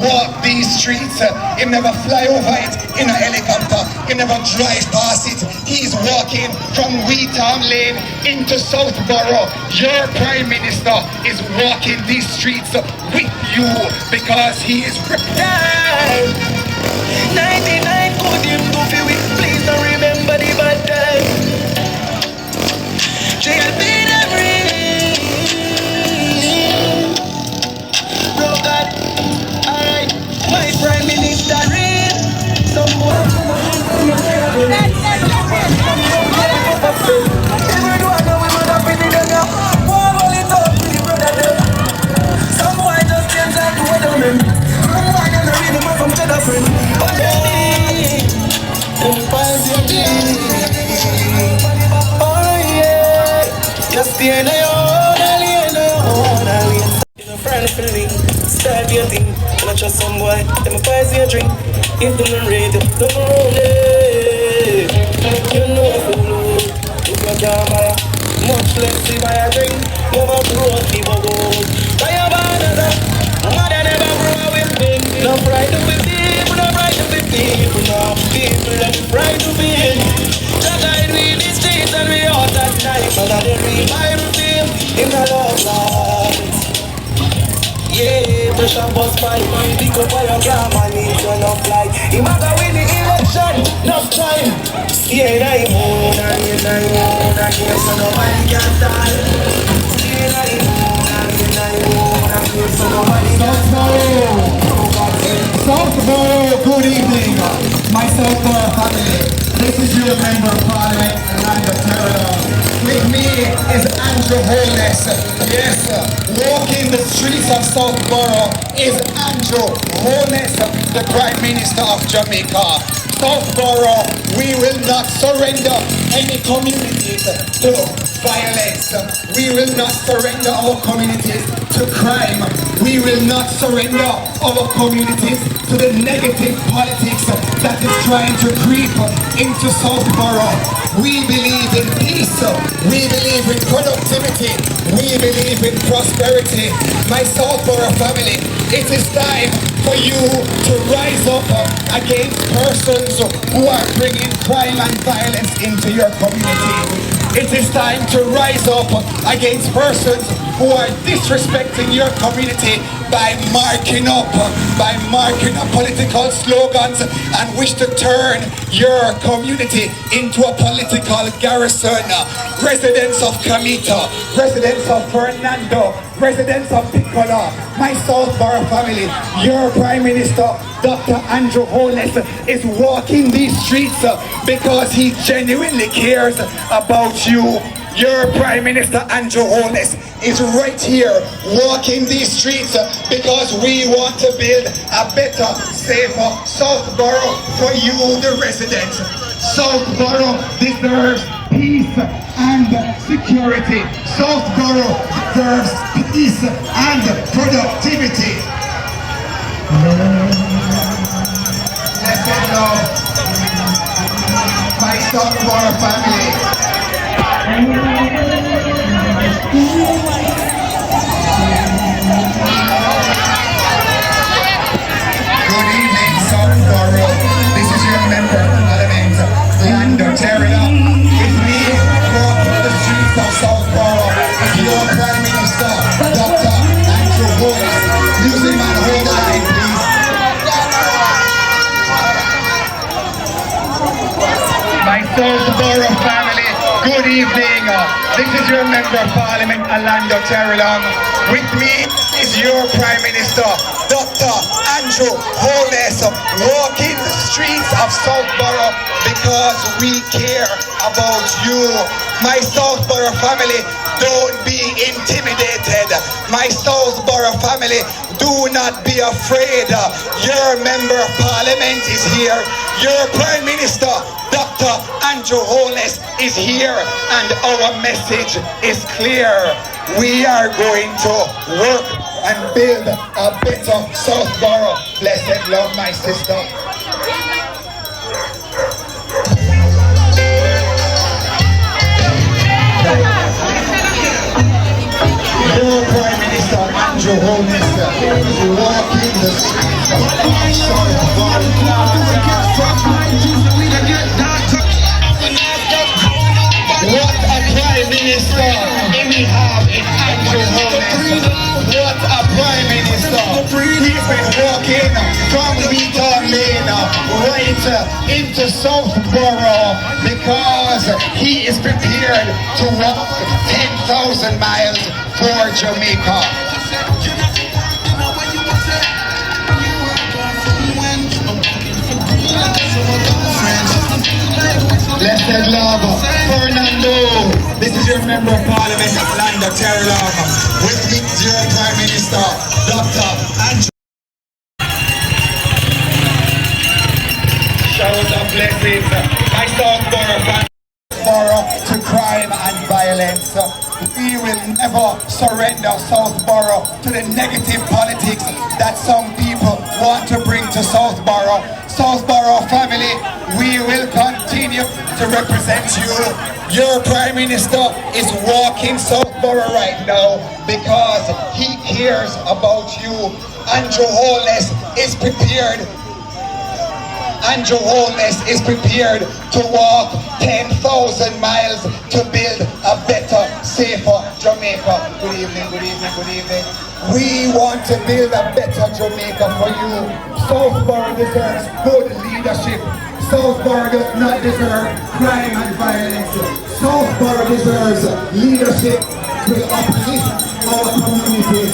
walk these streets, he never fly over it in a helicopter, he never drive past it. He's walking from Wheatham Lane into South Borough. Your Prime Minister is walking these streets with you because he is prepared. 99 could him do for we, please don't remember the bad time. JLB them real. Bro God, alright, my Prime Minister real. Someone start your thing, not just some boy. Them a buy your drink. If them not ready, don't roll it. You know who if you can't buy, much less to buy a drink. Never broke people gold. Buy a banana, mother never grow with me. No pride to be people, no pride to be people. No people, no pride to be. Just I read the streets and we all that night, but I didn't read my routine in the love life. Yeah, pressure bus fight, pick up all your grandma needs your love life. He matter win the election, enough time. Yeah, I moan, I hear so nobody can die. Yeah, I hear so nobody can die. South Borough, good evening. My South Borough family. This is your Member of Parliament, Orlando Terrelonge. With me is Andrew Holness. Yes, walking the streets of South Borough is Andrew Holness, the Prime Minister of Jamaica. South Borough, we will not surrender any communities to violence. We will not surrender our communities to crime. We will not surrender our communities to the negative politics that is trying to creep into South Borough. We believe in peace. We believe in productivity. We believe in prosperity. My South Borough family, it is time for you to rise up against persons who are bringing crime and violence into your community. It is time to rise up against persons who are disrespecting your community by marking up political slogans and wish to turn your community into a political garrison. Residents of Kamita, residents of Fernando, residents of Picola, my South Borough family, your Prime Minister, Dr. Andrew Holness, is walking these streets because he genuinely cares about you. Your Prime Minister Andrew Holness is right here walking these streets because we want to build a better, safer South Borough for you, the residents. South Borough deserves peace and security. South Borough deserves peace and productivity. Blessed love, my South Borough family. Good evening, South Borough. This is your Member of Parliament, Orlando Terrelonge. With me, walking the streets of South Borough, your Prime Minister, Dr. Andrew Holness. Music man, hold the line, please. My South Borough family, good evening. This is your Member of Parliament, Orlando Terrelonge. With me is your Prime Minister, Dr. Andrew Holness, walking the streets of South Borough because we care about you. My South Borough family, don't be intimidated. My South Borough family, do not be afraid. Your Member of Parliament is here. Your Prime Minister, Dr. Andrew Holness, is here, and our message is clear. We are going to work and build a better South Borough. Blessed love, my sister. Your Prime Minister Andrew Holness is walking the streets of is walking from Wheatham Lane right into South Borough because he is prepared to walk 10,000 miles for Jamaica. Blessed love, Fernando. This is your Member of Parliament, Orlando Terrelonge. With me, your Prime Minister, Dr. Andrew. Showers of blessings. My South Borough to crime and violence. We will never surrender South Borough to the negative politics that some people want to bring to South Borough. South Borough family, we will continue to represent you. Your Prime Minister is walking South Borough right now because he cares about you. Andrew Holness is prepared. Andrew Holness is prepared to walk 10,000 miles to build a better, safer Jamaica. Good evening, good evening, good evening. We want to build a better Jamaica for you. South Borough deserves good leadership. South Borough does not deserve crime and violence. South Borough deserves leadership to uplift our community.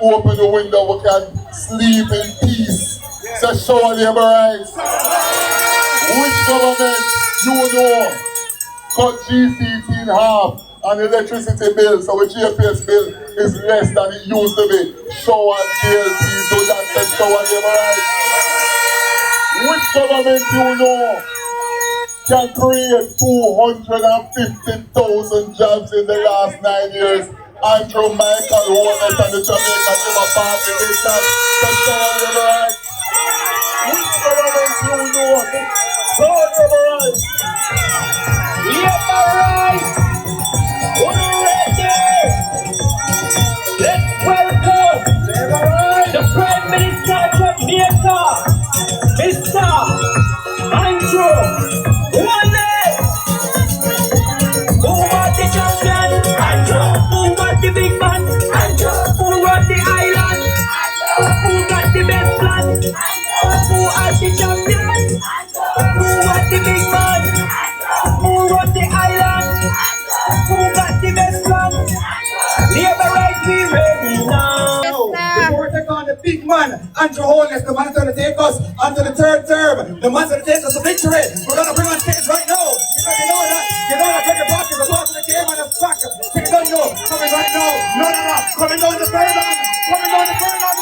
Open the window, we can sleep in peace. So show our labor rights. Which government you know cut GCT in half and electricity bill, so the GPS bill is less than it used to be? Show our GLP, do that to show our labor rights. Which government you know can create 250,000 jobs in the last 9 years? Andrew Michael Holness and the Jamaica Labour Party nation to show our labor rights. Which government you know? Show our labor rights. Labor rights. We're ready. Let's welcome the Prime Minister of Jamaica, Mr. Andrew Holness. Who was the champion? Andrew. Who was the big man? Andrew. Who was the island? Andrew. Who got the best plan? Andrew. Who was the champion? Andrew. Who was the big man? Andrew. Who was the island? Andrew. Who got the best plan? Labor rights, we ready now. Before we take on the big man, Andrew Holness, the man that's going to take us onto the third term, the man that's going to take us to victory. We're going to bring on stage right now because you know that Bigger Block is about to the game and it's back. Take it on you, coming right now. No, coming down the third man, coming down the third man.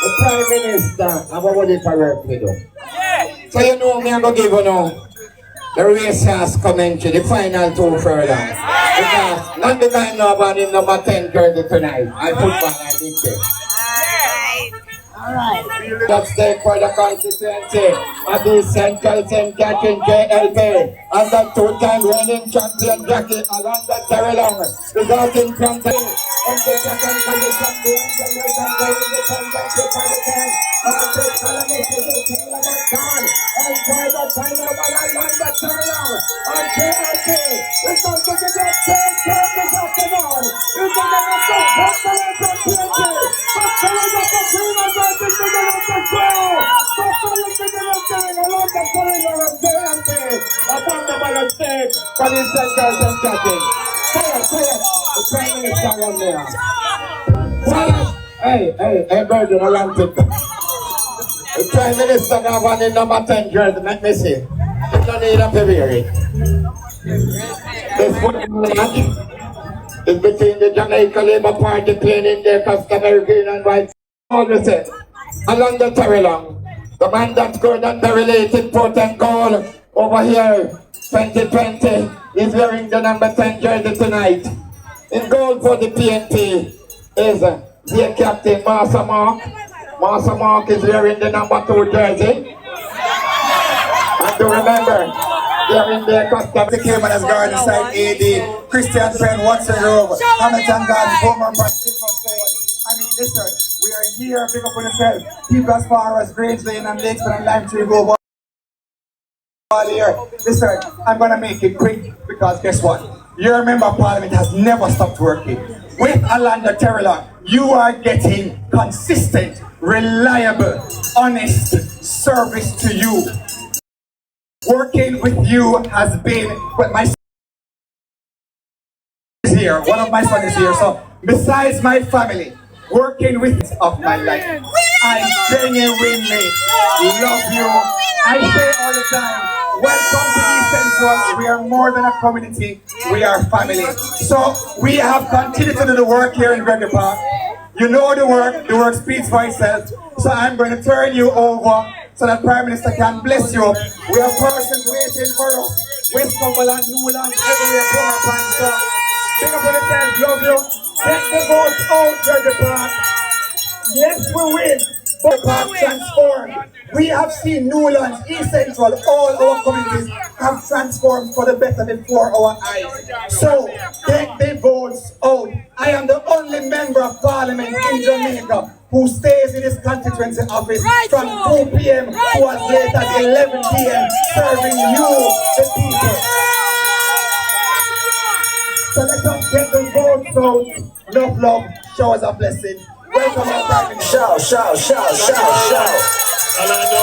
The Prime Minister, I'm going to work with you. So you know me, I'm going to give you now the race has come into the final two further. Because not because I know about the number 10 jersey tonight. I put one, I did say. Alright. Let's take for the constituency of the Central St. Catherine JLP and the two-time reigning champion Jackie Orlando Terrelonge resulting from the second position the independent Republican of the Calamity the King of the Town and by the time of Orlando Terrelonge on JLP it's going to get the third term this afternoon. It's going to get the popular upon the ballot stage for the Central St. Catherine. The Prime Minister on there. Hey, Virgin, I want it. The Prime Minister now on the number 10 jersey, let me see. You don't need a February. This football match is between the Jamaica Labour Party playing in their customary green and white. All the same. Orlando Terrelonge, the man that scored that very late important goal over here, 2020, is wearing the number 10 jersey tonight. In goal for the PNP is their captain, Master Mark. Master Mark is wearing the number 2 jersey. And to remember, they're in their custom. The Cayman has guarded side AD, Christian Penn, Watson Grove, Hamilton Gardens, Beaumont, and Silverstone. I mean, listen, we are here, pick up on yourself. People as far as Grange Lane and Lakeside and Lime Tree Grove all here. Listen, I'm gonna make it quick because guess what? Your member of parliament has never stopped working. With Orlando Terrelonge, you are getting consistent, reliable, honest service to you. Working with you has been, well, my son is here, one of my sons is here, so besides my family, working with of my life, I genuinely love you. I say all the time, welcome to East Central. We are more than a community, we are family. So we have continued to do the work here in Gregory Park. You know the work speaks for itself. So I'm going to turn you over so that Prime Minister can bless you. We have persons waiting for us. West Cumberland, Newland, everywhere, Beaumont, so big up on yourself, love you. Get the vote out, Gregory Park. Yes, we win. But Park transformed. We have seen Newlands, East Central, all our communities have transformed for the better before our eyes. So, take the votes out. I am the only member of parliament in Jamaica who stays in his constituency office from 2 p.m. to as late as 11 p.m. serving you, the people. So let us get the votes out. Enough love, showers of blessing. Welcome our Prime Minister. Shout. Orlando,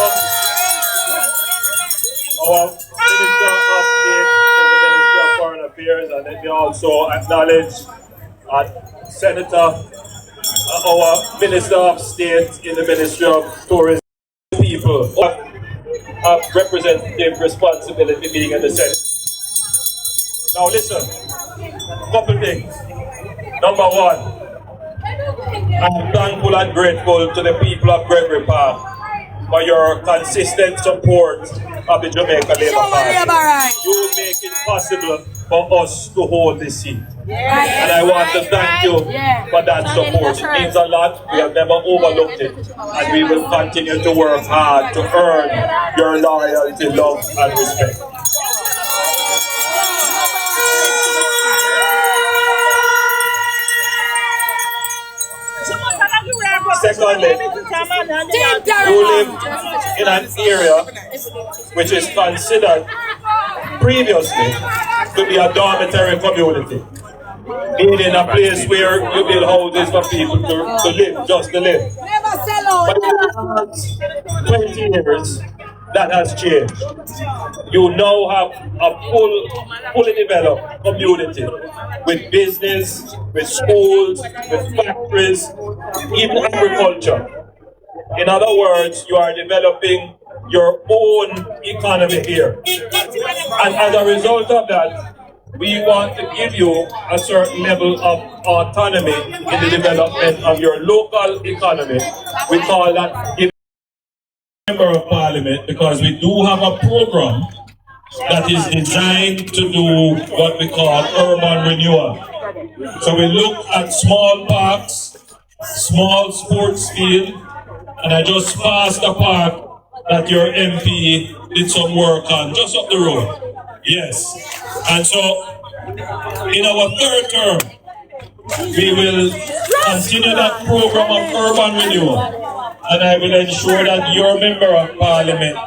our Minister of State and the Minister of Foreign Affairs, and let me also acknowledge Senator, our Minister of State in the Ministry of Tourism. People have representative responsibility being in the Senate. Now listen, couple things. Number one, I'm thankful and grateful to the people of Gregory Park for your consistent support of the Jamaica Labour Party. You make it possible for us to hold this seat. And I want to thank you for that support. It means a lot. We have never overlooked it. And we will continue to work hard to earn your loyalty, love, and respect. Secondly, you live in an area which is considered previously to be a dormitory community, meaning a place where you build houses for people to live, just to live. But in the last 20 years, that has changed. You now have a fully developed community with business, with schools, with factories, even agriculture. In other words, you are developing your own economy here. And as a result of that, we want to give you a certain level of autonomy in the development of your local economy. We call that Member of Parliament, because we do have a program that is designed to do what we call urban renewal. So we look at small parks, small sports field, and I just passed a park that your MP did some work on, just up the road. Yes. And so, in our third term, we will continue that program of urban renewal. And I will ensure that your Member of Parliament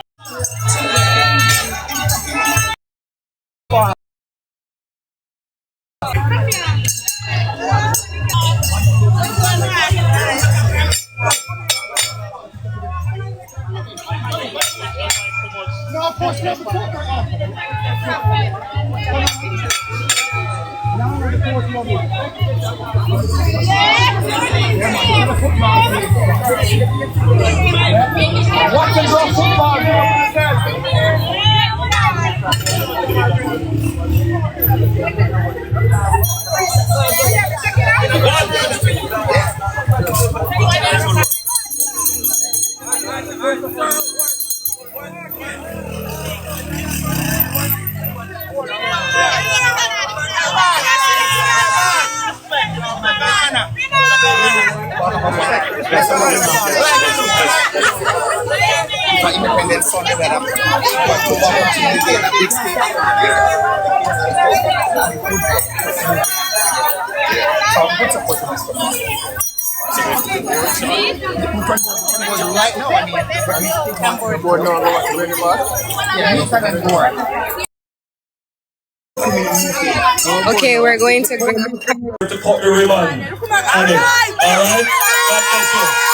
For Independence Sunday, we have a big stage. So I'm good support to my stuff. Right now, I mean, I'm board now, I'm going to the board. Okay, we're going to go to cut the ribbon on it. Alright? God bless you.